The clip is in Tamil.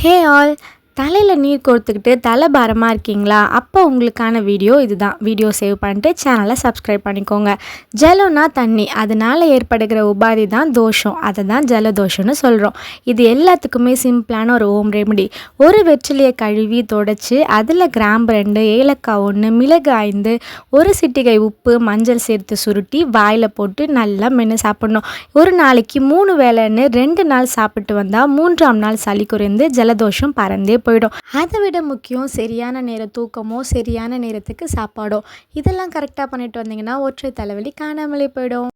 ஹே ஆல், தலையில் நீர் கோர்த்துக்கிட்டு தலை பாரமாக இருக்கீங்களா? அப்போ உங்களுக்கான வீடியோ இதுதான். வீடியோ சேவ் பண்ணிட்டு சேனலை சப்ஸ்கிரைப் பண்ணிக்கோங்க. ஜலம்னா தண்ணி, அதனால் ஏற்படுகிற உபாதி தான் தோஷம். அதை தான் ஜலதோஷம்னு சொல்கிறோம். இது எல்லாத்துக்குமே சிம்பிளான ஒரு ஹோம் ரெமெடி. ஒரு வெற்றிலையை கழுவி தொடச்சி அதில் கிராம்பு 2, ஏலக்காய் 1, மிளகு 5, ஒரு சிட்டிகை உப்பு, மஞ்சள் சேர்த்து சுருட்டி வாயில் போட்டு நல்லா மென்று சாப்பிடணும். ஒரு நாளைக்கு 3 வேளைன்னு 2 நாள் சாப்பிட்டு வந்தால் 3ஆம் நாள் சளி குறைந்து ஜலதோஷம் பறந்தே போயிடும். அதை விட முக்கியம் சரியான நேர தூக்கமோ சரியான நேரத்துக்கு சாப்பாடோ. இதெல்லாம் கரெக்டாக பண்ணிட்டு வந்தீங்கன்னா ஒற்றை தலைவலி காணாமலே போயிடும்.